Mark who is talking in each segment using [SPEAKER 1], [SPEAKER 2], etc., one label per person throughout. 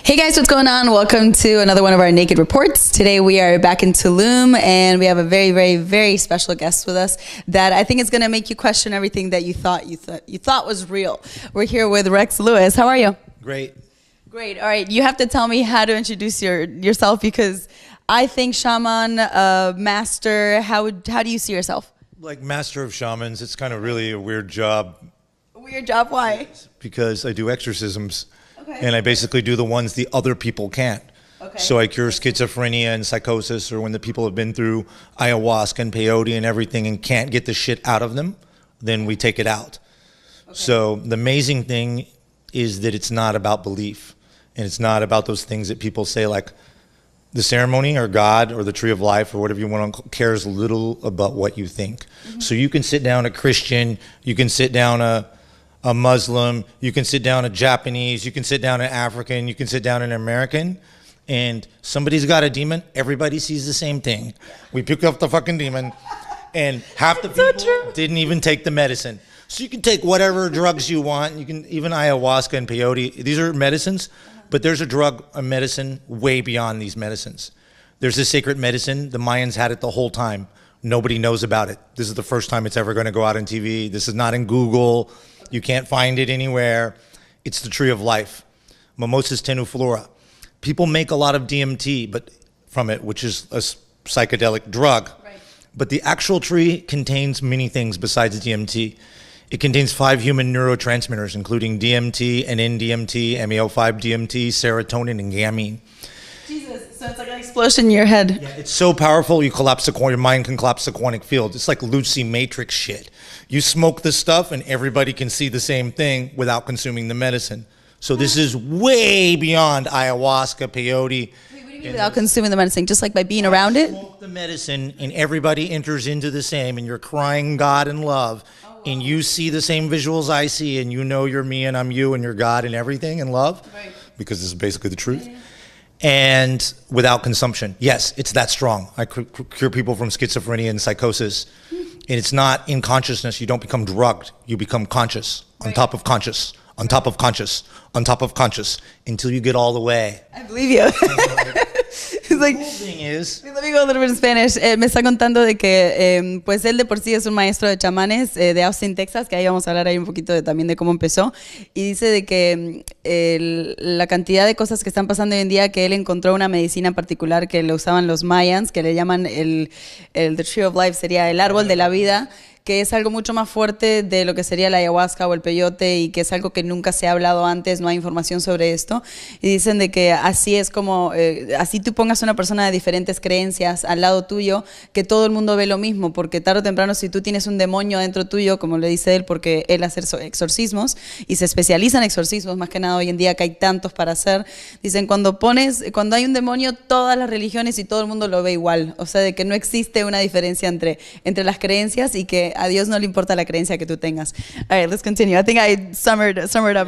[SPEAKER 1] Hey guys, what's going on? Welcome to another one of our Naked Reports. Today we are back in Tulum and we have a very, very, very special guest with us that I think is going to make you question everything that you thought was real. We're here with Rex Lewis. How are you?
[SPEAKER 2] Great.
[SPEAKER 1] Great. All right. You have to tell me how to introduce yourself because I think shaman, master. How do you see yourself?
[SPEAKER 2] Like master of shamans, it's kind of really a weird job.
[SPEAKER 1] A weird job? Why?
[SPEAKER 2] Because I do exorcisms.
[SPEAKER 1] Okay.
[SPEAKER 2] And I basically do the ones the other people can't.
[SPEAKER 1] Okay.
[SPEAKER 2] So I cure schizophrenia and psychosis, or when the people have been through ayahuasca and peyote and everything and can't get the shit out of them, then we take it out. Okay. So the amazing thing is that it's not about belief. And it's not about those things that people say like the ceremony or God or the tree of life or whatever you want to cares little about what you think. Mm-hmm. So you can sit down a Christian, you can sit down a Muslim, you can sit down a Japanese, you can sit down an African, you can sit down an American, and somebody's got a demon, everybody sees the same thing. We pick up the fucking demon, and half the people didn't even take the medicine. So you can take whatever drugs you want, you can even ayahuasca and peyote, these are medicines, but there's a medicine way beyond these medicines. There's a sacred medicine, the Mayans had it the whole time. Nobody knows about it. This is the first time it's ever gonna go out on TV. This is not in Google. You can't find it anywhere. It's the tree of life, Mimosa tenuiflora. People make a lot of DMT from it, which is a psychedelic drug. Right. But the actual tree contains many things besides DMT. It contains 5 human neurotransmitters, including DMT and NDMT, MAO5-DMT, serotonin, and gamine.
[SPEAKER 1] Jesus, so it's like an explosion in your head.
[SPEAKER 2] Yeah, it's so powerful, your mind can collapse the quantic field. It's like Lucy Matrix shit. You smoke this stuff and everybody can see the same thing without consuming the medicine. So this is way beyond ayahuasca, peyote.
[SPEAKER 1] Wait, what do you mean without consuming the medicine? Just like by being around it?
[SPEAKER 2] Smoke the medicine and everybody enters into the same and you're crying God and love. Oh, wow. And you see the same visuals I see and you know you're me and I'm you and you're God and everything and love. Right. Because this is basically the truth. Yeah. And without consumption. Yes, it's that strong. I cure people from schizophrenia and psychosis. And it's not in consciousness. You don't become drugged. You become conscious, on top of conscious, on top of conscious, on top of conscious, until you get all the way.
[SPEAKER 1] I believe you.
[SPEAKER 2] The cool thing is,
[SPEAKER 1] let me go a little bit in Spanish. Me está contando de que pues él de por sí es un maestro de chamanes de Austin, Texas, que ahí vamos a hablar ahí un poquito también de cómo empezó. Y dice de que la cantidad de cosas que están pasando hoy en día, que él encontró una medicina particular que lo usaban los mayans, que le llaman the Tree of Life, sería el árbol de la vida, que es algo mucho más fuerte de lo que sería la ayahuasca o el peyote y que es algo que nunca se ha hablado antes, no hay información sobre esto. Y dicen de que así es como, así tú pongas una persona de diferentes creencias al lado tuyo, que todo el mundo ve lo mismo, porque tarde o temprano si tú tienes un demonio dentro tuyo, como le dice él, porque él hace exorcismos y se especializa en exorcismos, más que nada hoy en día que hay tantos para hacer, dicen cuando hay un demonio, todas las religiones y todo el mundo lo ve igual, o sea, de que no existe una diferencia entre las creencias y que a Dios no le importa la creencia que tú tengas. All right, let's continue. I think I summed up.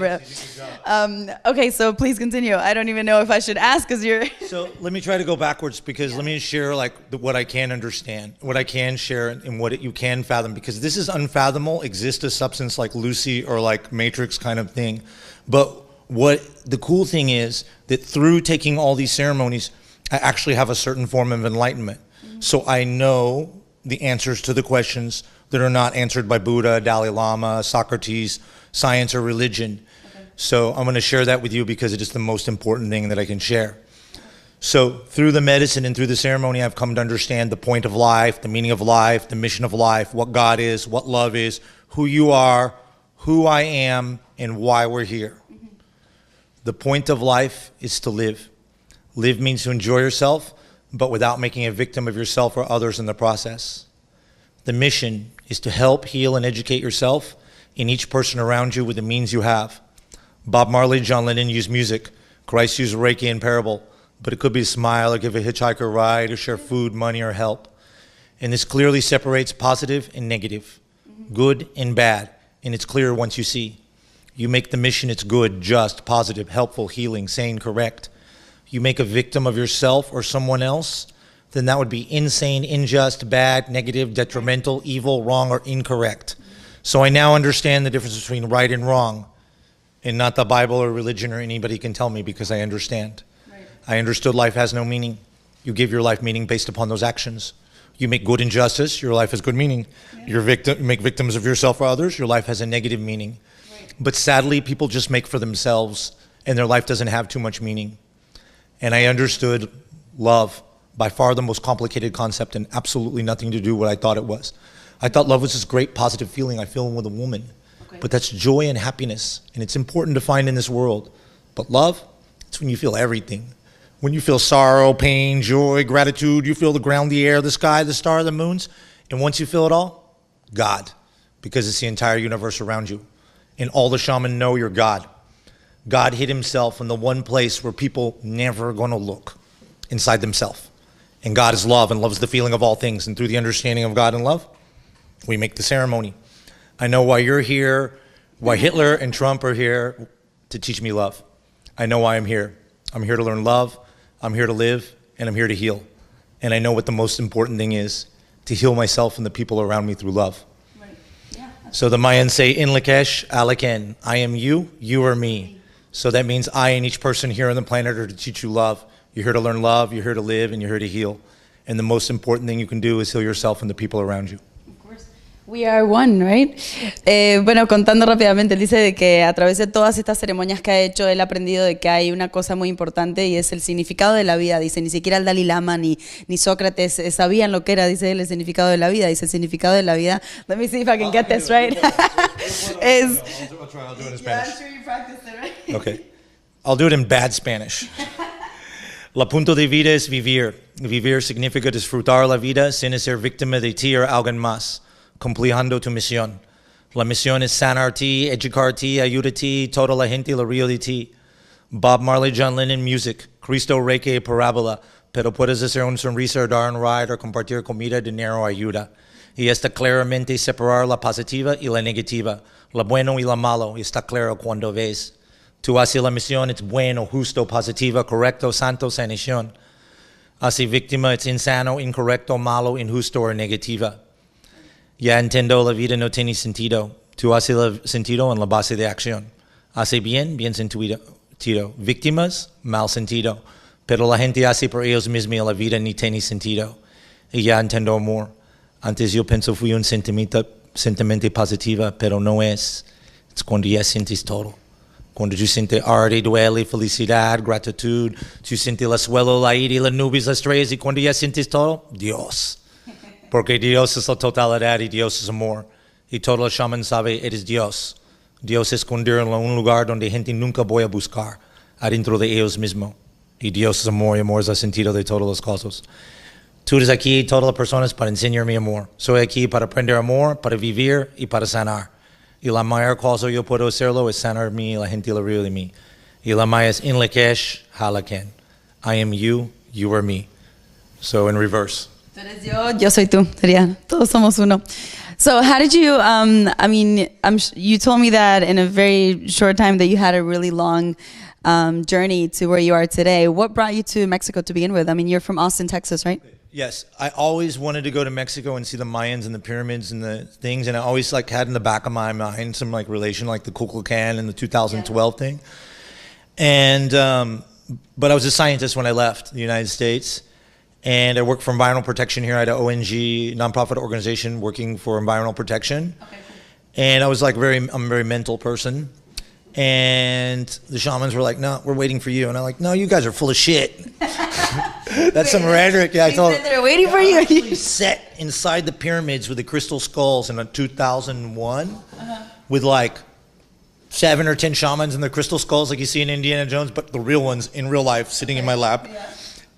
[SPEAKER 1] Okay, so please continue. I don't even know if I should ask because you're...
[SPEAKER 2] So let me try to go backwards because let me share like what I can understand, what I can share and what you can fathom, because this is unfathomable, exists a substance like Lucy or like Matrix kind of thing. But what the cool thing is that through taking all these ceremonies, I actually have a certain form of enlightenment. Mm-hmm. So I know the answers to the questions that are not answered by Buddha, Dalai Lama, Socrates, science, or religion. Okay. So I'm going to share that with you because it is the most important thing that I can share. So through the medicine and through the ceremony, I've come to understand the point of life, the meaning of life, the mission of life, what God is, what love is, who you are, who I am, and why we're here. Mm-hmm. The point of life is to live. Live means to enjoy yourself, but without making a victim of yourself or others in the process. The mission is to help, heal, and educate yourself and each person around you with the means you have. Bob Marley, John Lennon used music. Christ used Reiki and parable. But it could be a smile, or give a hitchhiker a ride, or share food, money, or help. And this clearly separates positive and negative, good and bad. And it's clear once you see. You make the mission, it's good, just, positive, helpful, healing, sane, correct. You make a victim of yourself or someone else, then that would be insane, unjust, bad, negative, detrimental, evil, wrong, or incorrect. So I now understand the difference between right and wrong. and not the Bible or religion or anybody can tell me, because I understand.
[SPEAKER 1] Right.
[SPEAKER 2] I understood life has no meaning. You give your life meaning based upon those actions. You make good injustice, your life has good meaning. Yeah. You make victims of yourself or others, your life has a negative meaning. Right. But sadly, people just make for themselves, and their life doesn't have too much meaning. And I understood love, by far the most complicated concept, and absolutely nothing to do with what I thought it was. I thought love was this great positive feeling I feel with a woman. Okay. But that's joy and happiness, and it's important to find in this world. But love, it's when you feel everything. When you feel sorrow, pain, joy, gratitude, you feel the ground, the air, the sky, the star, the moons. And once you feel it all, God, because it's the entire universe around you. And all the shaman know you're God. God hid himself in the one place where people never are going to look, inside themselves. And God is love, and love is the feeling of all things. And through the understanding of God and love, we make the ceremony. I know why you're here, why Hitler and Trump are here, to teach me love. I know why I'm here. I'm here to learn love, I'm here to live, and I'm here to heal. And I know what the most important thing is, to heal myself and the people around me through love.
[SPEAKER 1] Right. Yeah.
[SPEAKER 2] So the Mayans say, In Lakesh, Alaken, I am you, you are me. So that means I and each person here on the planet are to teach you love. You're here to learn love, you're here to live, and you're here to heal. And the most important thing you can do is heal yourself and the people around you.
[SPEAKER 1] We are one, right? Bueno, contando rápidamente, él dice de que a través de todas estas ceremonias que ha hecho, él ha aprendido de que hay una cosa muy importante y es el significado de la vida. Dice, ni siquiera el Dalai Lama ni Sócrates sabían lo que era, dice él, el significado de la vida. Dice, el significado de la vida, let me see if I can get this right.
[SPEAKER 2] I'll do it in Spanish.
[SPEAKER 1] Yeah, I'm sure you practiced it, right?
[SPEAKER 2] Okay. I'll do it in bad Spanish. La punto de vida es vivir. Vivir significa disfrutar la vida sin ser víctima de ti o alguien más. Completando tu misión. La misión es sanarte, educarte, ayudarte, toda la gente la río de ti. Bob Marley, John Lennon, music. Cristo, Reiki, parábola. Pero puedes hacer un sonrisa, dar un ride, o compartir comida, dinero, ayuda. Y está claramente separar la positiva y la negativa. La bueno y la malo. Y está claro cuando ves. Tú haces la misión, es bueno, justo, positiva, correcto, santo, sanación. Hace víctima, es insano, incorrecto, malo, injusto o negativa. Ya entiendo, la vida no tiene sentido. Tú haces el sentido en la base de acción. Hace bien, bien sentido. Víctimas, mal sentido. Pero la gente hace por ellos mismos y la vida ni tiene sentido. Y ya entiendo amor. Antes yo pensé fui un sentimiento positivo, pero no es. Es cuando ya sientes todo. Cuando tú sientes arte, duele, felicidad, gratitud. Tú sientes el suelo, la aire, las nubes, las estrellas. Y cuando ya sientes todo, Dios. Porque Dios es la totalidad y Dios es amor. Y todo el shaman sabe, eres Dios. Dios es escondido en un lugar donde gente nunca voy a buscar, adentro de ellos mismos. Y Dios es amor, y amor es el sentido de todas las cosas. Tú eres aquí, todas las personas, para enseñarme amor. Soy aquí para aprender amor, para vivir y para sanar. Y la mayor cosa yo puedo hacerlo es sanarme y la gente la ríe de mí. Y la maya es in Lakesh, halaken. I am you, you are me. So in reverse.
[SPEAKER 1] Tú eres yo soy tú, sería, todos somos uno. So how did you, you told me that in a very short time that you had a really long journey to where you are today. What brought you to Mexico to begin with? I mean, you're from Austin, Texas, right?
[SPEAKER 2] Yes, I always wanted to go to Mexico and see the Mayans and the pyramids and the things, and I always had in the back of my mind some relation, like the Kukulkan and the 2012 thing. And, but I was a scientist when I left the United States. And I work for environmental protection here at an ONG, nonprofit organization working for environmental protection. Okay. And I was I'm a very mental person. And the shamans were like, no, we're waiting for you. And I'm like, no, you guys are full of shit. That's some rhetoric. Yeah, I told them.
[SPEAKER 1] They're waiting for you.
[SPEAKER 2] Actually set inside the pyramids with the crystal skulls in 2001 with 7 or 10 shamans in the crystal skulls like you see in Indiana Jones, but the real ones in real life sitting in my lap. Yeah.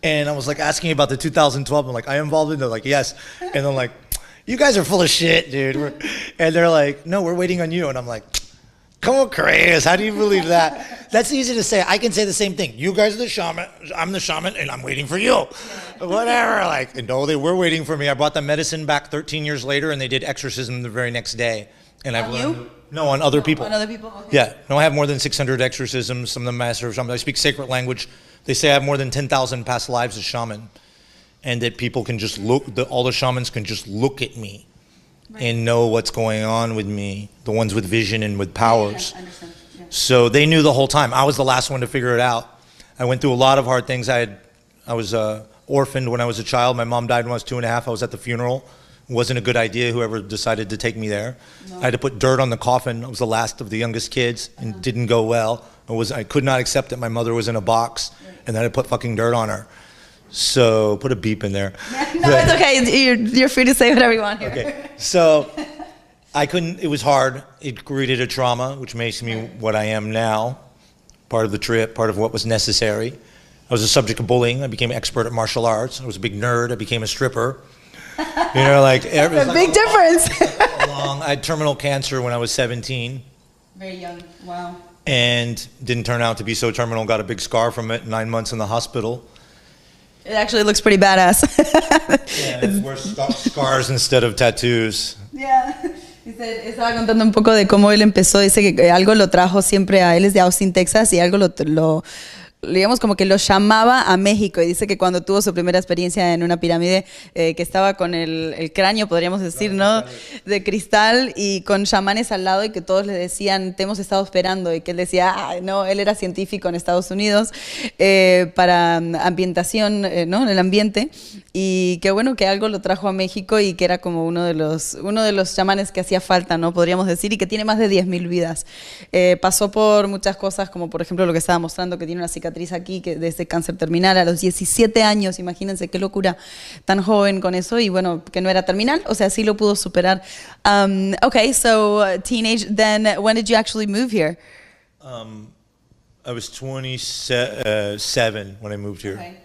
[SPEAKER 2] And I was asking about the 2012. I'm I am involved in it? They're like, yes. And I'm you guys are full of shit, dude. And they're like, no, we're waiting on you. And I'm like, come on, Chris, how do you believe that? That's easy to say. I can say the same thing. You guys are the shaman, I'm the shaman, and I'm waiting for you. Whatever. And no, they were waiting for me. I brought the medicine back 13 years later, and they did exorcism the very next day. And I've learned.
[SPEAKER 1] You?
[SPEAKER 2] No, on other people.
[SPEAKER 1] On other people? Okay.
[SPEAKER 2] Yeah. No, I have more than 600 exorcisms. Some of them master shamans. I speak sacred language. They say I have more than 10,000 past lives as shaman, and that people can just look, all the shamans can just look at me and know what's going on with me, the ones with vision and with powers.
[SPEAKER 1] Yeah, I understand. Yeah.
[SPEAKER 2] So they knew the whole time. I was the last one to figure it out. I went through a lot of hard things. I was orphaned when I was a child. My mom died when I was 2.5. I was at the funeral. It wasn't a good idea, whoever decided to take me there. No. I had to put dirt on the coffin. I was the last of the youngest kids, and it didn't go well. I could not accept that my mother was in a box, and then I put fucking dirt on her. So put a beep in there.
[SPEAKER 1] No, it's okay. You're free to say whatever you want here.
[SPEAKER 2] Okay. So I couldn't, it was hard. It created a trauma, which makes me what I am now. Part of the trip, part of what was necessary. I was a subject of bullying. I became an expert at martial arts. I was a big nerd. I became a stripper. You know, like
[SPEAKER 1] that's a big difference.
[SPEAKER 2] I had terminal cancer when I was 17.
[SPEAKER 1] Very young. Wow.
[SPEAKER 2] And didn't turn out to be so terminal. Got a big scar from it. 9 months in the hospital.
[SPEAKER 1] It actually looks pretty badass.
[SPEAKER 2] Yeah, it's worse scars instead of tattoos.
[SPEAKER 1] Yeah. Estaba contando un poco de cómo él empezó. Dice que algo lo trajo siempre a él, es de Austin, Texas, y algo digamos como que lo llamaba a México, y dice que cuando tuvo su primera experiencia en una pirámide, que estaba con el cráneo, podríamos decir, ¿no? De cristal, y con chamanes al lado, y que todos le decían, te hemos estado esperando, y que él decía, no, él era científico en Estados Unidos para ambientación, ¿no? En el ambiente, y que bueno, que algo lo trajo a México, y que era como uno de los chamanes que hacía falta, ¿no? Podríamos decir, y que tiene más de 10,000 vidas. Pasó por muchas cosas, como por ejemplo lo que estaba mostrando, que tiene una cicatriz aquí, que desde cáncer terminal a los 17 años, imagínense qué locura, tan joven con eso, y bueno, que no era terminal, o sea, sí lo pudo superar. Okay, so teenage, then when did you actually move here?
[SPEAKER 2] I was 27 when I moved here.
[SPEAKER 1] Okay.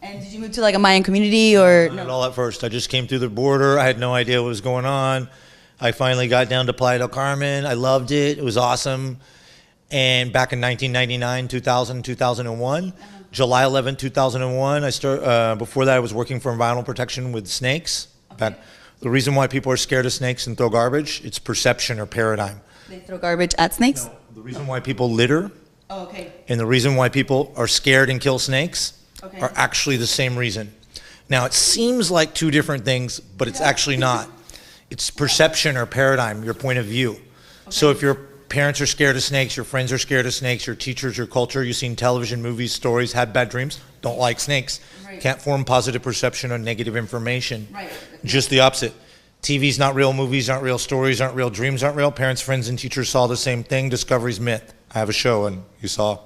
[SPEAKER 1] And did you move to like a Mayan community or?
[SPEAKER 2] Not at all at first. I just came through the border. I had no idea what was going on. I finally got down to Playa del Carmen. I loved it. It was awesome. And back in 1999, 2000, 2001, July 11, 2001, before that I was working for environmental protection with snakes. Okay. The reason why people are scared of snakes and throw garbage, it's perception or paradigm.
[SPEAKER 1] They throw garbage at snakes?
[SPEAKER 2] No, the reason why people litter
[SPEAKER 1] and
[SPEAKER 2] the reason why people are scared and kill snakes are actually the same reason. Now, it seems like two different things, but it's actually not. It's perception or paradigm, your point of view. So if your parents are scared of snakes, your friends are scared of snakes, your teachers, your culture, you've seen television, movies, stories, had bad dreams, don't like snakes. Can't form positive perception on negative information. Just the opposite. TV's not real, movies aren't real, stories aren't real, dreams aren't real. Parents, friends, and teachers saw the same thing. Discovery's myth. I have a show, and you saw.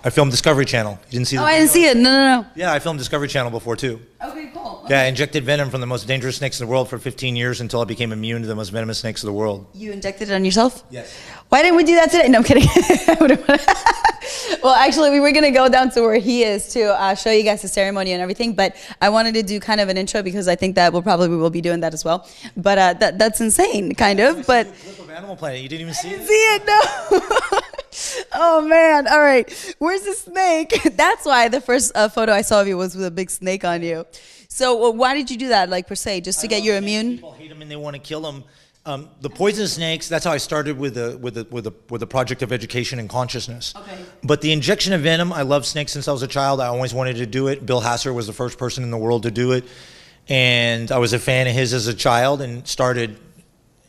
[SPEAKER 2] I filmed Discovery Channel. You didn't see
[SPEAKER 1] I didn't see it. No.
[SPEAKER 2] Yeah, I filmed Discovery Channel before, too.
[SPEAKER 1] Okay, cool.
[SPEAKER 2] Yeah, I injected venom from the most dangerous snakes in the world for 15 years until I became immune to the most venomous snakes of the world.
[SPEAKER 1] You injected it on yourself?
[SPEAKER 2] Yes.
[SPEAKER 1] Why didn't we do that today? No, I'm kidding. Well, actually, we were going to go down to where he is to show you guys the ceremony and everything, but I wanted to do kind of an intro because I think that we will be doing that as well. But that's insane, kind of. But
[SPEAKER 2] clip of Animal Planet. You didn't even see it?
[SPEAKER 1] See it? No. Oh, man. All right. Where's the snake? That's why the first photo I saw of you was with a big snake on you. So why did you do that, like, per se? Just to get your immune?
[SPEAKER 2] People hate them and they want to kill them. The poison snakes, that's how I started with the project of education and consciousness.
[SPEAKER 1] Okay.
[SPEAKER 2] But the injection of venom, I love snakes since I was a child. I always wanted to do it. Bill Hasser was the first person in the world to do it. And I was a fan of his as a child and started.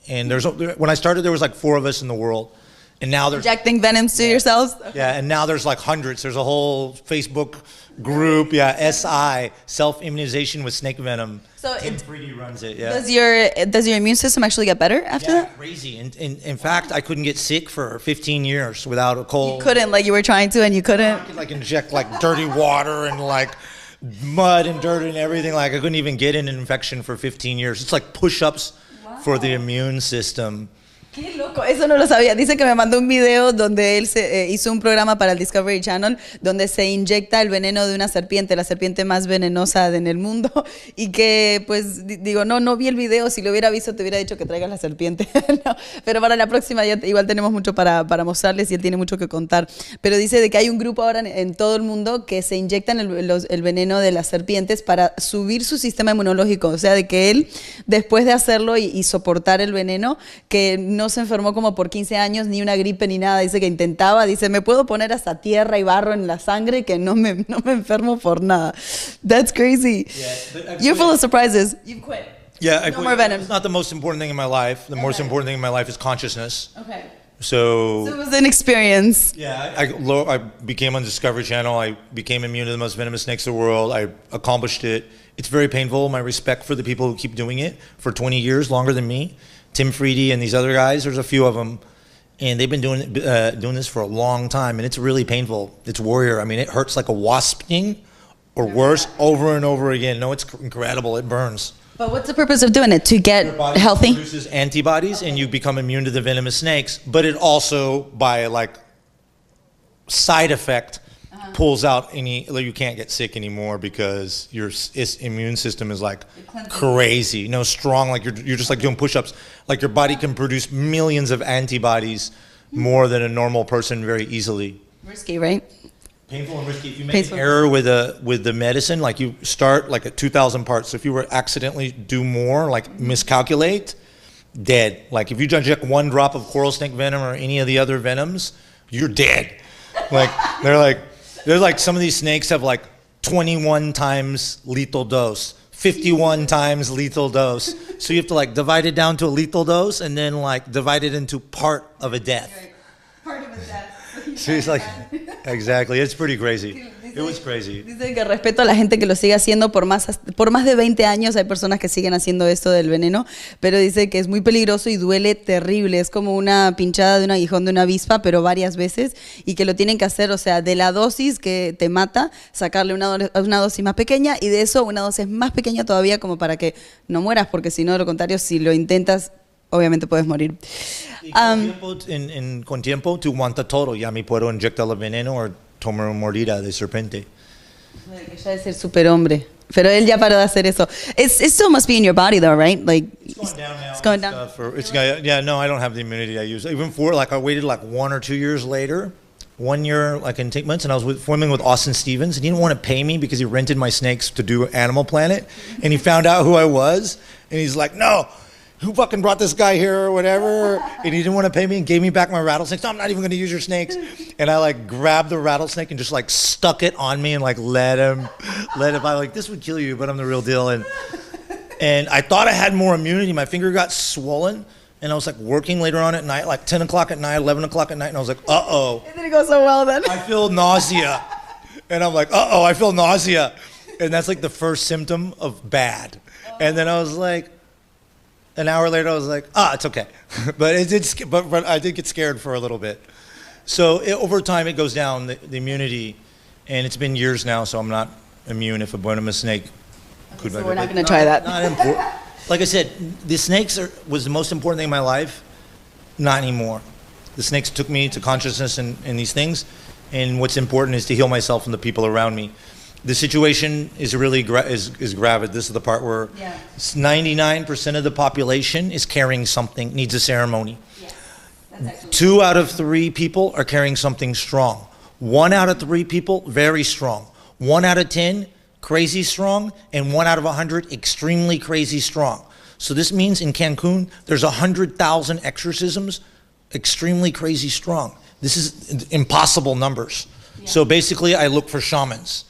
[SPEAKER 2] And when I started, there was like 4 of us in the world. And now there's
[SPEAKER 1] injecting venoms to yourselves? Okay.
[SPEAKER 2] Yeah, and now there's like hundreds. There's a whole Facebook group, SI, self-immunization with snake venom.
[SPEAKER 1] So
[SPEAKER 2] Tim 3D runs it, yeah.
[SPEAKER 1] Does your immune system actually get better after that?
[SPEAKER 2] Crazy. And in fact, I couldn't get sick for 15 years without a cold.
[SPEAKER 1] You couldn't, like you were trying to and you couldn't?
[SPEAKER 2] I could like inject like dirty water and like mud and dirt and everything. Like I couldn't even get an infection for 15 years. It's like push-ups for the immune system.
[SPEAKER 1] Qué loco, eso no lo sabía. Dice que me mandó un video donde él hizo un programa para el Discovery Channel donde se inyecta el veneno de una serpiente, la serpiente más venenosa en el mundo, y que pues digo, no vi el video, si lo hubiera visto te hubiera dicho que traigas la serpiente. No, pero para la próxima ya igual tenemos mucho para mostrarles y él tiene mucho que contar. Pero dice de que hay un grupo ahora en todo el mundo que se inyectan el veneno de las serpientes para subir su sistema inmunológico, o sea, de que él después de hacerlo y soportar el veneno, que no se enfermó como por 15 años, ni una gripe ni nada. Dice que intentaba, dice, me puedo poner hasta tierra y barro en la sangre que no me enfermo por nada. That's crazy. Yeah, you're full of surprises. You've quit.
[SPEAKER 2] Yeah, I
[SPEAKER 1] quit. More venom.
[SPEAKER 2] It's not the most important thing in my life. The most important thing in my life is consciousness.
[SPEAKER 1] Okay.
[SPEAKER 2] So
[SPEAKER 1] it was an experience.
[SPEAKER 2] yeah, I became on Discovery Channel. I became immune to the most venomous snakes in the world. I accomplished it. It's very painful. My respect for the people who keep doing it for 20 years, longer than me. Tim Freedy and these other guys, there's a few of them. And they've been doing this for a long time. And it's really painful. It's warrior. I mean, it hurts like a wasp sting or worse over and over again. No, it's incredible. It burns.
[SPEAKER 1] But what's the purpose of doing it? To get
[SPEAKER 2] Your body
[SPEAKER 1] healthy?
[SPEAKER 2] produces antibodies and you become immune to the venomous snakes. But it also, by like side effect, pulls out you can't get sick anymore because your immune system is like crazy. No, strong, like you're just like doing push-ups. Like your body can produce millions of antibodies more than a normal person very easily.
[SPEAKER 1] Risky, right?
[SPEAKER 2] Painful and risky. If you make an error with the medicine, like you start like at 2,000 parts. So if you were accidentally do more, like miscalculate, dead. Like if you inject one drop of coral snake venom or any of the other venoms, you're dead. Like they're like some of these snakes have like 21 times lethal dose, 51 times lethal dose. So you have to like divide it down to a lethal dose and then like divide it into part of a death.
[SPEAKER 1] Part of a death.
[SPEAKER 2] So it's like, exactly, it's pretty crazy. It was crazy.
[SPEAKER 1] Dice que respeto a la gente que lo sigue haciendo por más de 20 años. Hay personas que siguen haciendo esto del veneno, pero dice que es muy peligroso y duele terrible. Es como una pinchada de un aguijón de una avispa, pero varias veces, y que lo tienen que hacer, o sea, de la dosis que te mata, sacarle una dosis más pequeña y de eso una dosis más pequeña todavía como para que no mueras, porque si no, de lo contrario, si lo intentas, obviamente puedes morir.
[SPEAKER 2] Con tiempo, tú aguantas todo. Ya me puedo inyectar el veneno o tomar una mordida de serpiente.
[SPEAKER 1] Ya es el superhombre. Pero él ya paró de hacer eso. It still must be in your body though, right? Like,
[SPEAKER 2] It's going down now.
[SPEAKER 1] It's going down.
[SPEAKER 2] Yeah, no, I don't have the immunity I use. Even for, like, I waited like 1 or 2 years later. 1 year, like in 8 months, and I was filming with Austin Stevens, and he didn't want to pay me because he rented my snakes to do Animal Planet, and he found out who I was, and he's like, no, who fucking brought this guy here or whatever? And he didn't want to pay me and gave me back my rattlesnakes. No, I'm not even going to use your snakes. And I like grabbed the rattlesnake and just like stuck it on me and like let him. I like, this would kill you, but I'm the real deal. And I thought I had more immunity. My finger got swollen. And I was like working later on at night, like 10 o'clock at night, 11 o'clock at night. And I was like, uh-oh.
[SPEAKER 1] It didn't go so well then.
[SPEAKER 2] I feel nausea. And I'm like, uh-oh, I feel nausea. And that's like the first symptom of bad. And then I was like, an hour later, I was like, it's okay. But I did get scared for a little bit. So over time, it goes down, the immunity. And it's been years now, so I'm not immune if a venomous snake could.
[SPEAKER 1] So we're not going to try that.
[SPEAKER 2] Not important. Like I said, the snakes was the most important thing in my life. Not anymore. The snakes took me to consciousness and these things. And what's important is to heal myself and the people around me. The situation is really is grave. This is the part where 99% of the population is carrying something, needs a ceremony. Yes, 2 out of 3 people are carrying something strong. 1 out of 3 people, very strong. 1 out of 10, crazy strong. And 1 out of 100, extremely crazy strong. So this means in Cancun, there's 100,000 exorcisms, extremely crazy strong. This is impossible numbers. Yeah. So basically, I look for shamans.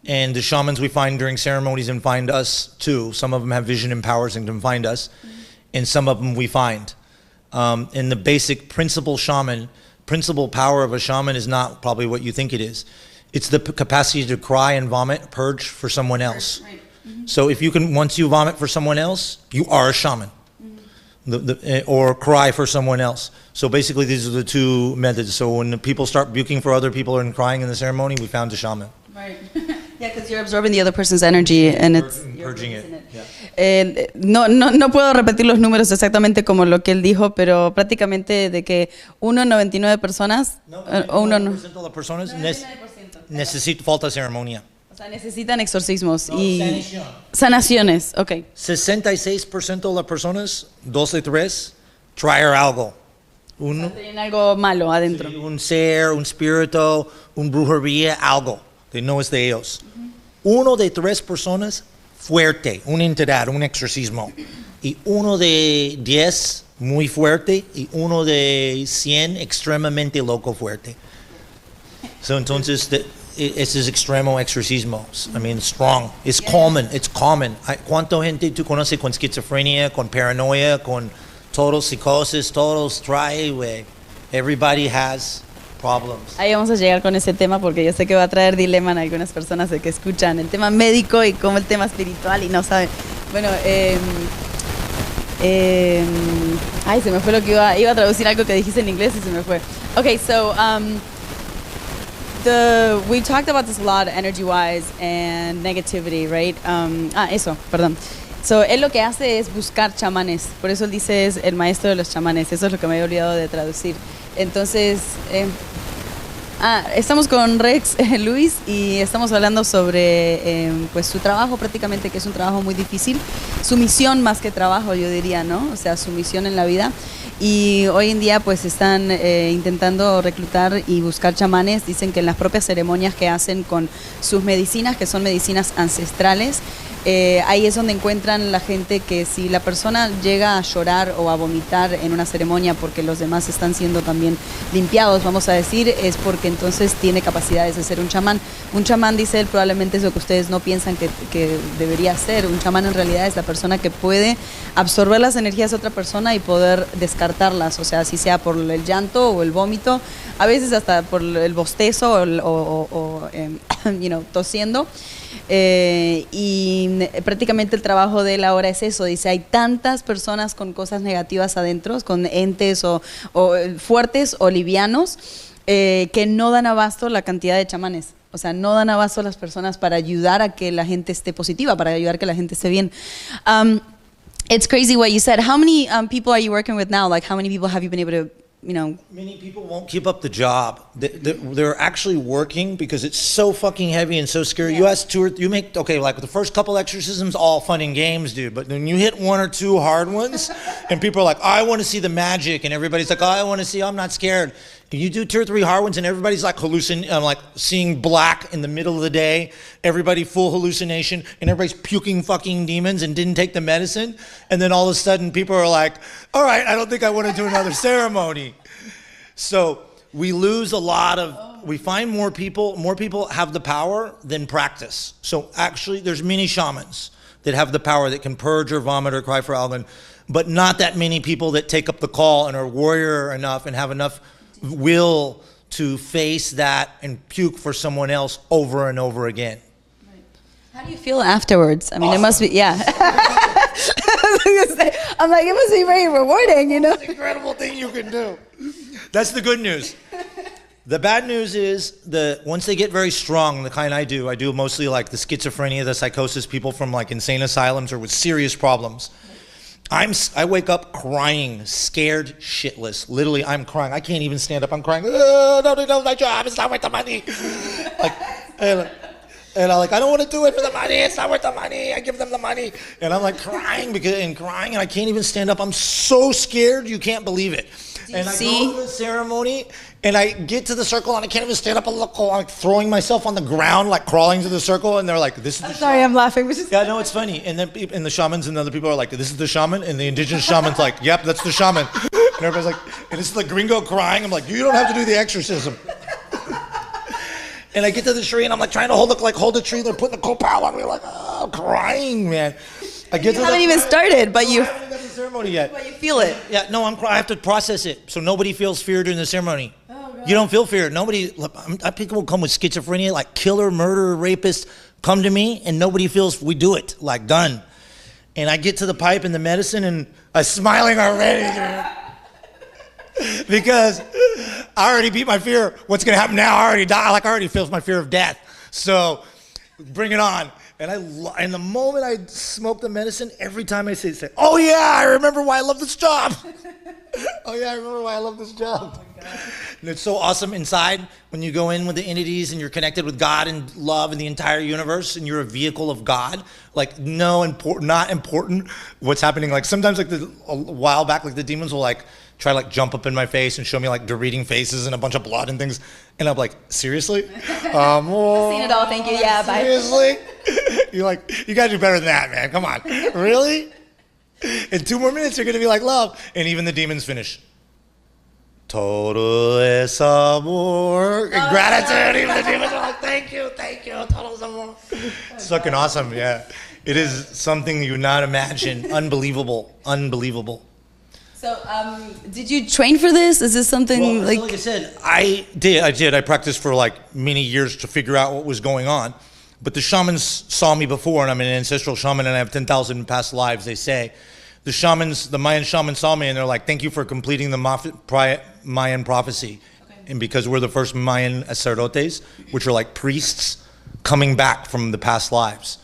[SPEAKER 2] And the shamans we find during ceremonies and find us too. Some of them have vision and powers and can find us. And some of them we find. And the basic principal power of a shaman is not probably what you think it is. It's the capacity to cry and vomit, purge for someone else. Right. Mm-hmm. So if you can, once you vomit for someone else, you are a shaman. Mm-hmm. Or cry for someone else. So basically these are the 2 methods. So when people start puking for other people and crying in the ceremony, we found a shaman.
[SPEAKER 1] Right. Yeah, because you're absorbing the other person's energy and it's
[SPEAKER 2] purging it.
[SPEAKER 1] Yeah. No puedo repetir los números exactamente como lo que él dijo, pero prácticamente de que 1,99 personas o
[SPEAKER 2] 1% de las personas necesitan falta ceremonia.
[SPEAKER 1] O sea, necesitan exorcismos y sanaciones. Okay.
[SPEAKER 2] 66% de las personas, 2 de 3, traer algo.
[SPEAKER 1] Tienen algo malo adentro.
[SPEAKER 2] Sí, un ser, un espíritu, un brujería, algo. Que no es de ellos. 1 de 3 personas fuerte, una entidad, un exorcismo. Y 1 de 10 muy fuerte y 1 de 100 extremadamente loco fuerte. So, entonces, ese es extremo exorcismo. I mean, strong. It's common. It's common. ¿Cuánta gente tú conoces con esquizofrenia, con paranoia, con todos psicosis, todos trae, güey? Everybody has problems.
[SPEAKER 1] Ahí vamos a llegar con ese tema porque yo sé que va a traer dilema en algunas personas de que escuchan el tema médico y como el tema espiritual y no saben. Bueno, ay, se me fue lo que iba a traducir algo que dijiste en inglés y se me fue. Okay, so we talked about this a lot, energy-wise and negativity, right? Eso, perdón. So, él lo que hace es buscar chamanes, por eso él dice es el maestro de los chamanes, eso es lo que me había olvidado de traducir. Entonces, estamos con Rex Luis y estamos hablando sobre pues su trabajo prácticamente, que es un trabajo muy difícil, su misión más que trabajo, yo diría, ¿no? O sea, su misión en la vida. Y hoy en día pues están intentando reclutar y buscar chamanes. Dicen que en las propias ceremonias que hacen con sus medicinas, que son medicinas ancestrales, ahí es donde encuentran la gente que si la persona llega a llorar o a vomitar en una ceremonia porque los demás están siendo también limpiados, vamos a decir, es porque entonces tiene capacidades de ser un chamán. Un chamán, dice él, probablemente es lo que ustedes no piensan que debería ser. Un chamán en realidad es la persona que puede absorber las energías de otra persona y poder descartarlas, o sea, así sea por el llanto o el vómito, a veces hasta por el bostezo o tosiendo. Y prácticamente el trabajo de él ahora es eso, dice, hay tantas personas con cosas negativas adentro, con entes o fuertes o livianos, que no dan abasto la cantidad de chamanes. O sea, no dan abasto a las personas para ayudar a que la gente esté positiva, para ayudar a que la gente esté bien. It's crazy what you said. How many people are you working with now? Like, how many people have you been able to,
[SPEAKER 2] Many people won't keep up the job. They're actually working because it's so fucking heavy and so scary. Yeah. You ask like the first couple exorcisms, all fun and games, dude. But when you hit one or two hard ones, and people are like, I want to see the magic, and everybody's like, I want to see, I'm not scared. And you do 2 or 3 hard ones, and everybody's like like seeing black in the middle of the day. Everybody full hallucination, and everybody's puking fucking demons and didn't take the medicine. And then all of a sudden, people are like, all right, I don't think I want to do another ceremony. So we lose a lot of, we find more people have the power than practice. So actually there's many shamans that have the power that can purge or vomit or cry for Alvin, but not that many people that take up the call and are warrior enough and have enough will to face that and puke for someone else over and over again.
[SPEAKER 1] How do you feel afterwards? I mean, awesome. It must be, yeah. I'm like, it must be very rewarding,
[SPEAKER 2] It's an incredible thing you can do. That's the good news. The bad news is once they get very strong, the kind I do mostly like the schizophrenia, the psychosis, people from like insane asylums or with serious problems. I wake up crying, scared shitless. Literally, I'm crying. I can't even stand up. I'm crying. Oh, no, my job. It's not worth the money. And I'm like, I don't want to do it for the money. It's not worth the money. I give them the money. And I'm like crying, and I can't even stand up. I'm so scared, you can't believe it. And I go to the ceremony, and I get to the circle, and I can't even stand up. I'm like throwing myself on the ground, like crawling to the circle, and they're like, this is the shaman.
[SPEAKER 1] Sorry, I'm laughing.
[SPEAKER 2] Yeah, no, it's funny. And then the shamans and other people are like, this is the shaman? And the indigenous shaman's like, yep, that's the shaman. And everybody's like, and it's the gringo crying. I'm like, you don't have to do the exorcism. And I get to the tree, and I'm like trying to hold the tree. They're putting the copal on me, like, oh, crying, man. I get
[SPEAKER 1] you haven't even started, but you
[SPEAKER 2] haven't got the ceremony yet.
[SPEAKER 1] But you feel it.
[SPEAKER 2] Yeah, no, I have to process it, so nobody feels fear during the ceremony. Oh, God. You don't feel fear. People come with schizophrenia, like killer, murderer, rapist, come to me, and nobody feels. We do it, like done. And I get to the pipe and the medicine, and I'm smiling already. Because I already beat my fear. What's going to happen now? I already die. Like I already feel my fear of death. So bring it on. And the moment I smoke the medicine, every time I say, oh yeah, I remember why I love this job. Oh yeah, I remember why I love this job. Oh my God. And it's so awesome inside when you go in with the entities and you're connected with God and love and the entire universe and you're a vehicle of God. Like not important what's happening. Like sometimes like a while back, like the demons will like try to like jump up in my face and show me like deleting faces and a bunch of blood and things. And I'm like, seriously?
[SPEAKER 1] I've seen it all, thank you, yeah, bye.
[SPEAKER 2] Seriously? You're like, you gotta do better than that, man, come on. Really? In 2 more minutes, you're gonna be like love. And even the demons finish. Todo es amor. And gratitude, even the demons are like, thank you, todo es amor. It's fucking awesome, yeah. It is something you not imagine. Unbelievable.
[SPEAKER 1] So, did you train for this? Is this something
[SPEAKER 2] Well, like I said, I did. I practiced for like many years to figure out what was going on. But the shamans saw me before, and I'm an ancestral shaman, and I have 10,000 past lives, they say. The Mayan shamans saw me, and they're like, thank you for completing the Mayan prophecy. Okay. And because we're the first Mayan sacerdotes, which are like priests coming back from the past lives.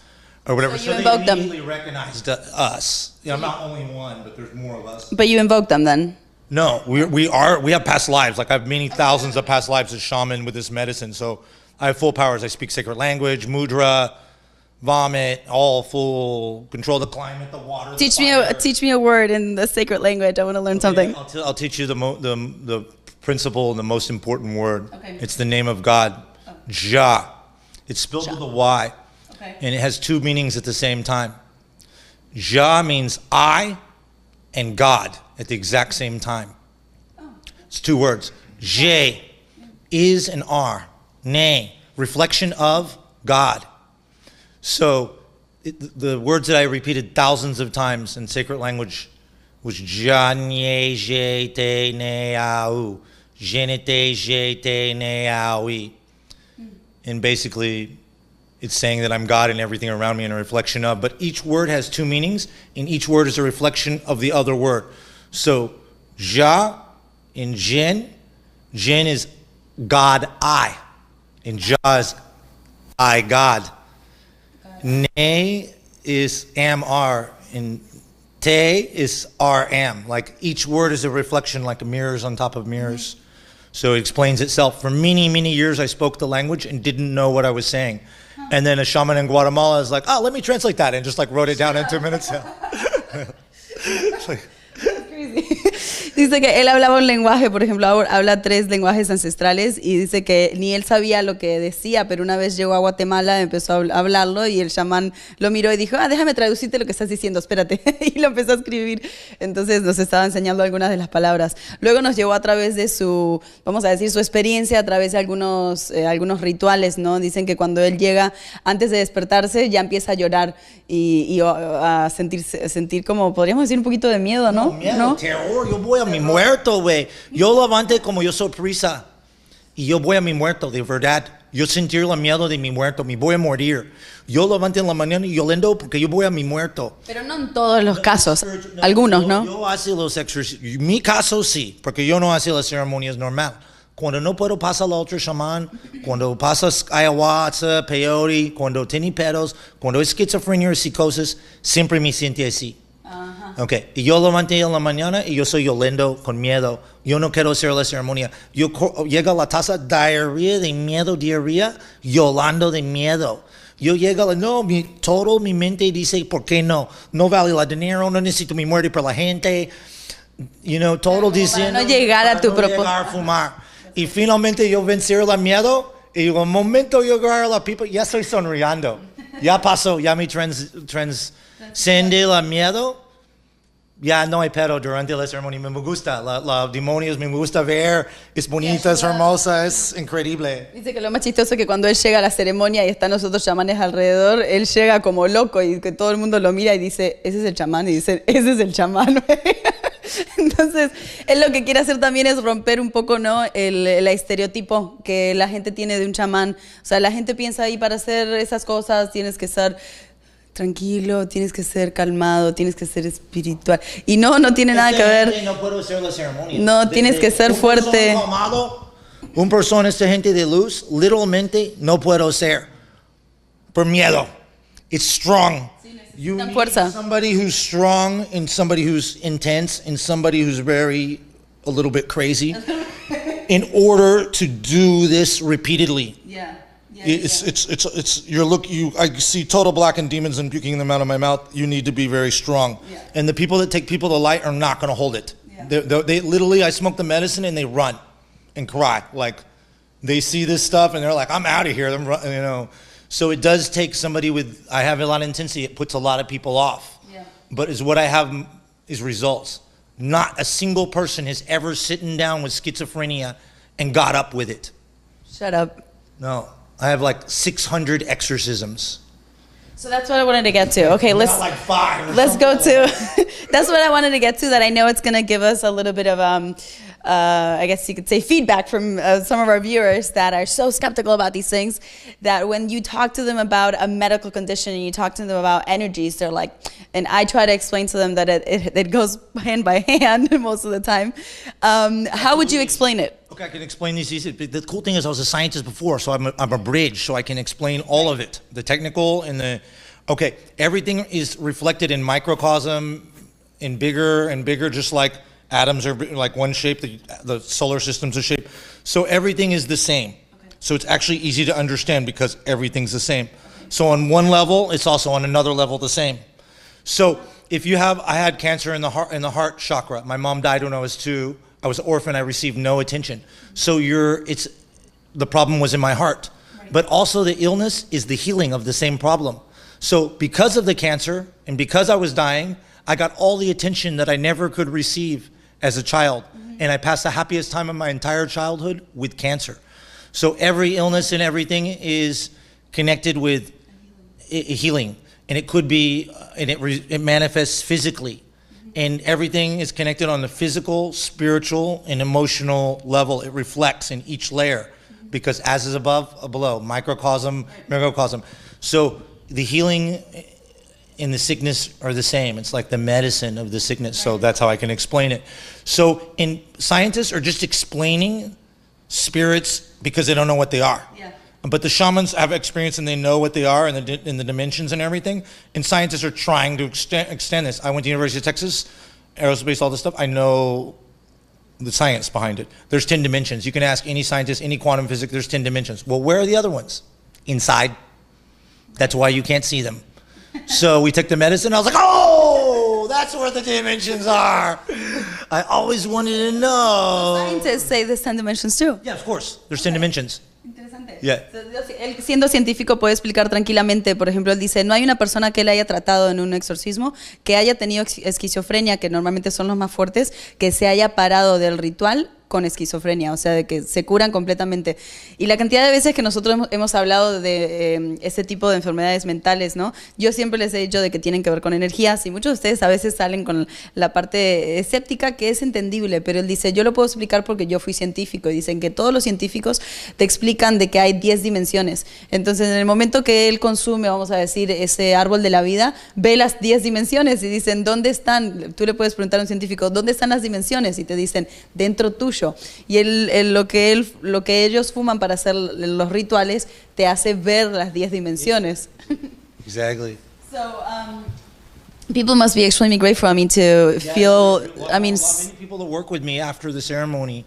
[SPEAKER 2] Or whatever.
[SPEAKER 1] So they immediately
[SPEAKER 2] recognized us. You know, I'm not only one, but there's more of us.
[SPEAKER 1] But you invoke them then?
[SPEAKER 2] No, we have past lives. Like I have many thousands of past lives as shaman with this medicine. So I have full powers. I speak sacred language, mudra, vomit, all full, control the climate, the water.
[SPEAKER 1] Teach me a word in the sacred language. I want to learn something.
[SPEAKER 2] I'll teach you the principle and the most important word.
[SPEAKER 1] Okay.
[SPEAKER 2] It's the name of God, Jah. It's spelled with a Y. Okay. And it has two meanings at the same time. Jah means I and God at the exact same time. Oh. It's two words. Je is and are. Ne, reflection of God. So the words that I repeated thousands of times in sacred language was Jah nye je te ne au. Je ne te je te ne aui. And basically, it's saying that I'm God and everything around me and a reflection of. But each word has two meanings, and each word is a reflection of the other word. So, Jah in Jin is God I. And Jah is I, God. Ne is am, are. And Te is are, am. Like each word is a reflection, like mirrors on top of mirrors. Mm-hmm. So it explains itself. For many, many years, I spoke the language and didn't know what I was saying. And then a shaman in Guatemala is like, oh, let me translate that, and just like wrote it down in 2 minutes. It's like,
[SPEAKER 1] that's crazy. Dice que él hablaba un lenguaje, por ejemplo, habla 3 lenguajes ancestrales y dice que ni él sabía lo que decía, pero una vez llegó a Guatemala, empezó a hablarlo y el chamán lo miró y dijo, déjame traducirte lo que estás diciendo, espérate. Y lo empezó a escribir. Entonces nos estaba enseñando algunas de las palabras. Luego nos llevó a través de su, vamos a decir, su experiencia, a través de algunos rituales, ¿no? Dicen que cuando él llega, antes de despertarse, ya empieza a llorar y a sentir como, podríamos decir, un poquito de miedo, ¿no?
[SPEAKER 2] Miedo, ¿no? Terror, yo voy a mi muerto, güey. Yo levanté como yo soy prisa y yo voy a mi muerto, de verdad. Yo sentir el miedo de mi muerto, me voy a morir. Yo levanté en la mañana y yo lendo porque yo voy a mi muerto.
[SPEAKER 1] Pero no en todos los casos, algunos, ¿no?
[SPEAKER 2] Yo hago los ejercicios, mi caso sí, porque yo no hago las ceremonias normal. Cuando no puedo pasar al otro chamán, cuando pasas ayahuasca, peyote, cuando tiene pedos, cuando es esquizofrenia o psicosis, siempre me siento así. Okay. Y yo levanté en la mañana y yo soy yolendo con miedo. Yo no quiero hacer la ceremonia. Yo llega a la taza diarrea de miedo, yolando de miedo. Yo llego, no, mi mente dice, ¿por qué no? No vale el dinero, no necesito mi muerte por la gente. You know, todo diciendo.
[SPEAKER 1] No llegar a tu propósito.
[SPEAKER 2] Llegar a fumar. Y finalmente yo vencer el miedo y en un momento yo agarro a la pipa, ya estoy sonriendo. Ya pasó, ya me transcende el miedo. Ya no hay pedo durante la ceremonia. Me gusta. La demonios me gusta ver. Es bonita, es hermosa, es increíble.
[SPEAKER 1] Dice que lo más chistoso es que cuando él llega a la ceremonia y están los otros chamanes alrededor, él llega como loco y que todo el mundo lo mira y dice, ese es el chamán. Y dice, ese es el chamán. Entonces, él lo que quiere hacer también es romper un poco, ¿no? el estereotipo que la gente tiene de un chamán. O sea, la gente piensa ahí para hacer esas cosas tienes que estar tranquilo, tienes que ser calmado, tienes que ser espiritual. Y no tiene nada que ver.
[SPEAKER 2] No puedo hacer la ceremonia.
[SPEAKER 1] No, tienes que ser fuerte.
[SPEAKER 2] Un persona, esta gente de luz, literalmente no puedo ser. Por miedo. It's strong. You need
[SPEAKER 1] fuerza.
[SPEAKER 2] Somebody who's strong and somebody who's intense and somebody who's a little bit crazy in order to do this repeatedly.
[SPEAKER 1] Yeah.
[SPEAKER 2] I see total black and demons and puking them out of my mouth. You need to be very strong. Yeah. And the people that take people to light are not going to hold it. Yeah. They literally, I smoke the medicine and they run and cry. Like they see this stuff and they're like, I'm out of here. You know. So it does take somebody I have a lot of intensity. It puts a lot of people off. Yeah. But what I have is results. Not a single person has ever sitting down with schizophrenia and got up with it.
[SPEAKER 1] Shut up.
[SPEAKER 2] No. I have like 600 exorcisms.
[SPEAKER 1] So that's what I wanted to get to. Okay,
[SPEAKER 2] Not like 5.
[SPEAKER 1] let's go to. That's what I wanted to get to. That I know it's going to give us a little bit of I guess you could say feedback from some of our viewers that are so skeptical about these things, that when you talk to them about a medical condition and you talk to them about energies, they're like, and I try to explain to them that it goes hand by hand most of the time. How would you explain it?
[SPEAKER 2] Okay, I can explain these easy. The cool thing is I was a scientist before, so I'm a bridge, so I can explain all of it. The technical and the... Okay, everything is reflected in microcosm, in bigger and bigger, just like atoms are like one shape, the solar system's a shape. So everything is the same. Okay. So it's actually easy to understand because everything's the same. Okay. So on one level, it's also on another level the same. So if you have, I had cancer in the heart chakra. My mom died when I was 2. I was an orphan, I received no attention. So the problem was in my heart. Right. But also the illness is the healing of the same problem. So because of the cancer and because I was dying, I got all the attention that I never could receive as a child. Mm-hmm. And I passed the happiest time of my entire childhood with cancer. So every illness and everything is connected with healing. And it could be, and it manifests physically. And everything is connected on the physical, spiritual, and emotional level. It reflects in each layer, because as is above, below, microcosm, microcosm. So the healing and the sickness are the same. It's like the medicine of the sickness. So that's how I can explain it. So scientists are just explaining spirits because they don't know what they are. Yeah. But the shamans have experience and they know what they are and the dimensions and everything. And scientists are trying to extend this. I went to University of Texas, aerospace, all this stuff. I know the science behind it. There's 10 dimensions. You can ask any scientist, any quantum physics, there's 10 dimensions. Well, where are the other ones? Inside. That's why you can't see them. So we took the medicine. I was like, oh, that's where the dimensions are. I always wanted to know.
[SPEAKER 1] Scientists say there's 10 dimensions too.
[SPEAKER 2] Yeah, of course. There's 10 dimensions.
[SPEAKER 1] Interesante. Yeah. Él, siendo científico, puede explicar tranquilamente. Por ejemplo, él dice, no hay una persona que él haya tratado en un exorcismo que haya tenido esquizofrenia, que normalmente son los más fuertes, que se haya parado del ritual con esquizofrenia, o sea, de que se curan completamente. Y la cantidad de veces que nosotros hemos hablado de ese tipo de enfermedades mentales, ¿no? Yo siempre les he dicho de que tienen que ver con energías, y muchos de ustedes a veces salen con la parte escéptica, que es entendible, pero él dice, yo lo puedo explicar porque yo fui científico, y dicen que todos los científicos te explican de que hay 10 dimensiones. Entonces, en el momento que él consume, vamos a decir, ese árbol de la vida, ve las 10 dimensiones y dicen, ¿dónde están? Tú le puedes preguntar a un científico, ¿dónde están las dimensiones? Y te dicen, dentro tuyo. Y lo que ellos fuman para hacer los rituales te hace ver las 10 dimensiones.
[SPEAKER 2] Exactly.
[SPEAKER 1] So, people must be extremely grateful, I mean, to feel, I mean...
[SPEAKER 2] Many people that work with me after the ceremony,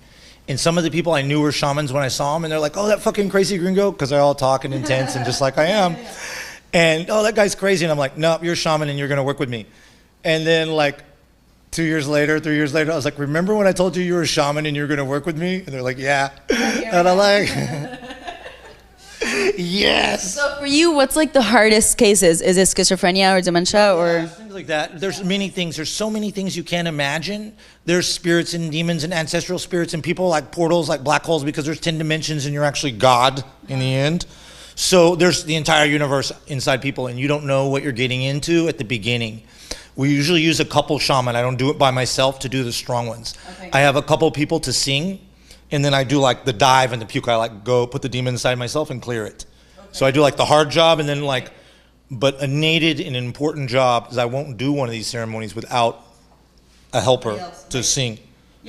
[SPEAKER 2] and some of the people I knew were shamans when I saw them, and they're like, oh, that fucking crazy gringo, because they're all talking intense and just like I am. And, oh, that guy's crazy. And I'm like, no, you're a shaman and you're going to work with me. And then, like, 2 years later, 3 years later, I was like, remember when I told you you were a shaman and you're going to work with me? And they're like, yeah. And I'm like, yes.
[SPEAKER 1] So for you, what's like the hardest cases? Is it schizophrenia or dementia or?
[SPEAKER 2] Yeah, things like that. There's many things. There's so many things you can't imagine. There's spirits and demons and ancestral spirits and people like portals, like black holes, because there's 10 dimensions and you're actually God in the end. So there's the entire universe inside people and you don't know what you're getting into at the beginning. We usually use a couple shaman. I don't do it by myself to do the strong ones. Okay. I have a couple people to sing, and then I do like the dive and the puke. I like go put the demon inside myself and clear it. Okay. So I do like the hard job, and then like, but a needed and important job is I won't do one of these ceremonies without a helper to sing,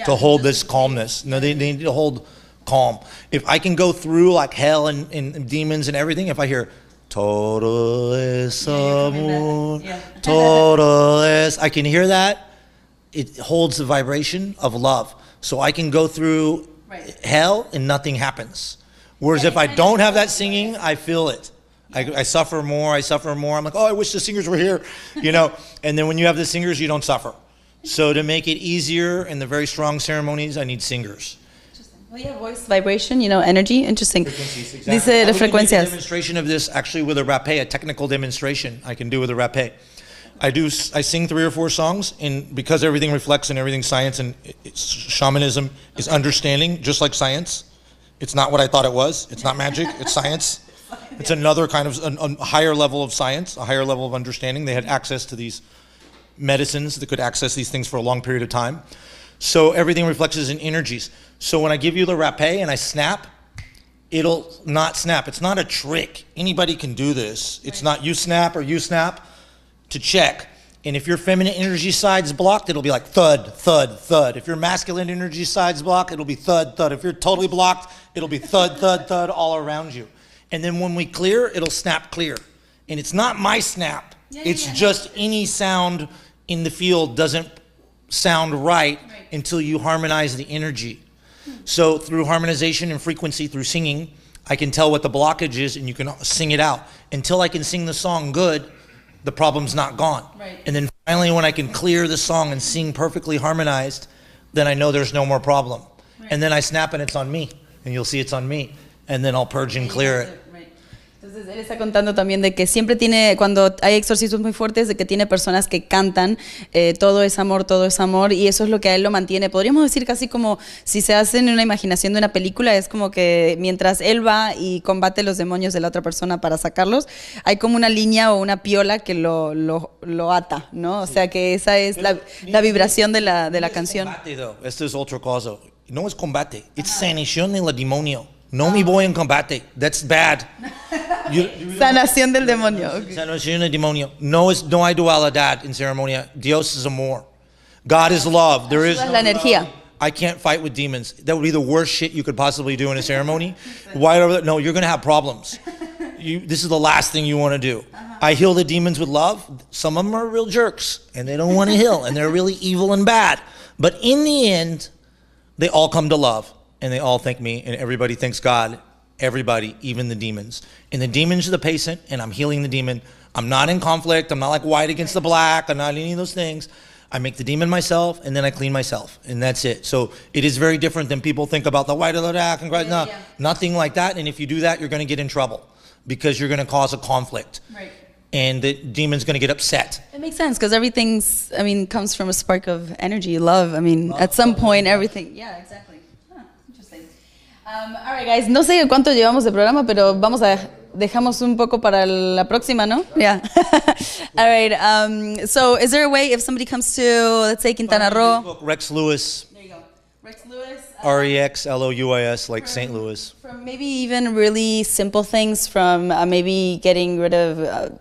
[SPEAKER 2] to hold this calmness. No, they need to hold calm. If I can go through like hell and demons and everything, if I hear todo es amor, todo es, I can hear that. It holds the vibration of love. So I can go through hell and nothing happens. Whereas if I don't have that singing, I feel it. I suffer more, I'm like, oh, I wish the singers were here, you know. And then when you have the singers, you don't suffer. So to make it easier in the very strong ceremonies, I need singers.
[SPEAKER 1] Well, yeah, voice vibration, you know, energy, interesting.
[SPEAKER 2] Exactly.
[SPEAKER 1] Dice de frecuencias.
[SPEAKER 2] A demonstration of this actually with a rapé, a technical demonstration I can do with a rapé. I sing 3 or 4 songs, and because everything reflects and everything's science and shamanism is understanding, just like science. It's not what I thought it was. It's not magic. It's science. It's another kind of a higher level of science, a higher level of understanding. They had access to these medicines that could access these things for a long period of time. So everything reflects in energies. So when I give you the rapé and I snap, it'll not snap. It's not a trick. Anybody can do this. It's not you snap or you snap to check. And if your feminine energy side's blocked, it'll be like thud, thud, thud. If your masculine energy side's blocked, it'll be thud, thud. If you're totally blocked, it'll be thud, thud, thud all around you. And then when we clear, it'll snap clear. And it's not my snap. It's just any sound in the field doesn't sound right until you harmonize the energy. So through harmonization and frequency, through singing, I can tell what the blockage is and you can sing it out. Until I can sing the song good, the problem's not gone. Right. And then finally when I can clear the song and sing perfectly harmonized, then I know there's no more problem. Right. And then I snap and it's on me. And you'll see it's on me. And then I'll purge and clear it.
[SPEAKER 1] Entonces él está contando también de que siempre tiene, cuando hay exorcismos muy fuertes, de que tiene personas que cantan todo es amor, y eso es lo que a él lo mantiene. Podríamos decir casi como si se hace en una imaginación de una película, es como que mientras él va y combate los demonios de la otra persona para sacarlos, hay como una línea o una piola que lo ata, ¿no? O sea que esa es la vibración de la canción.
[SPEAKER 2] Esto es otro cosa. No es combate, es sanación del demonio. No me voy en combate. That's bad.
[SPEAKER 1] Sanación del demonio. Okay.
[SPEAKER 2] Sanación del demonio. No hay dualidad en ceremonia. Dios es amor. God is love. There is
[SPEAKER 1] la energía.
[SPEAKER 2] I can't fight with demons. That would be the worst shit you could possibly do in a ceremony. Why? No, you're going to have problems. This is the last thing you want to do. I heal the demons with love. Some of them are real jerks, and they don't want to heal, and they're really evil and bad. But in the end, they all come to love. And they all thank me, and everybody thanks God. Everybody, even the demons. And the demons are the patient, and I'm healing the demon. I'm not in conflict. I'm not like white against the black. I'm not any of those things. I make the demon myself, and then I clean myself, and that's it. So it is very different than people think about the white or the black. No, nothing like that. And if you do that, you're going to get in trouble because you're going to cause a conflict. Right. And the demon's going to get upset.
[SPEAKER 1] It makes sense because everything's, comes from a spark of energy, love. At some point, everything. Yeah, exactly. All right, guys. No sé cuánto llevamos de programa, pero dejamos un poco para la próxima, ¿no? Yeah. All right. So, is there a way if somebody comes to, let's say, Quintana Roo?
[SPEAKER 2] Rex Lewis.
[SPEAKER 1] There you go. Rex Lewis.
[SPEAKER 2] REXLOUIS, like St. Louis.
[SPEAKER 1] From maybe even really simple things, from maybe getting rid of,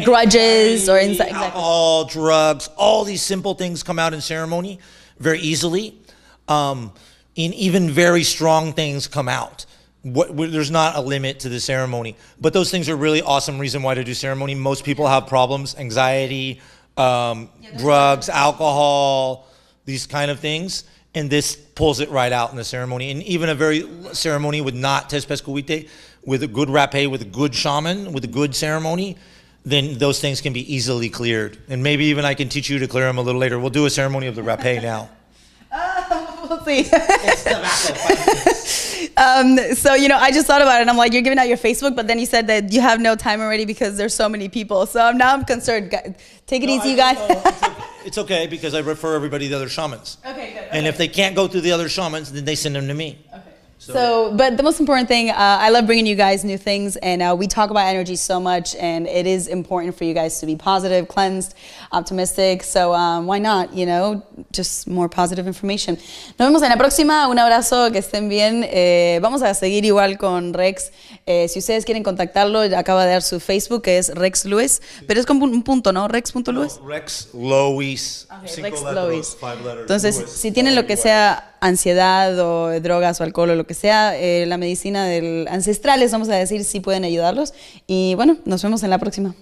[SPEAKER 1] grudges or
[SPEAKER 2] alcohol, drugs. All these simple things come out in ceremony very easily. And even very strong things come out. There's not a limit to the ceremony. But those things are really awesome reason why to do ceremony. Most people have problems, anxiety, drugs, alcohol, these kind of things. And this pulls it right out in the ceremony. And even a very ceremony with not Tezpescuite, with a good rapé, with a good shaman, with a good ceremony, then those things can be easily cleared. And maybe even I can teach you to clear them a little later. We'll do a ceremony of the rapé now.
[SPEAKER 1] We'll see. So, I just thought about it and I'm like, you're giving out your Facebook, but then you said that you have no time already because there's so many people. So now I'm concerned. Take it easy, you guys.
[SPEAKER 2] It's okay because I refer everybody to the other shamans.
[SPEAKER 1] Okay, good. Okay.
[SPEAKER 2] And if they can't go through the other shamans, then they send them to me.
[SPEAKER 1] Okay. So, but the most important thing, I love bringing you guys new things, and we talk about energy so much, and it is important for you guys to be positive, cleansed, optimistic. So why not, just more positive information. Nos vemos en la próxima. Un abrazo, que estén bien. Vamos a seguir igual con Rex. Si ustedes quieren contactarlo, acaba de dar su Facebook, que es Rex Lewis, pero es con un punto, ¿no? Rex.Lewis.
[SPEAKER 2] No, Rex Lewis.
[SPEAKER 1] Okay, Rex Lewis. Entonces, Lewis. Si tienen lo que sea ansiedad o drogas o alcohol o lo que sea, la medicina ancestrales, vamos a decir, sí pueden ayudarlos. Y bueno, nos vemos en la próxima.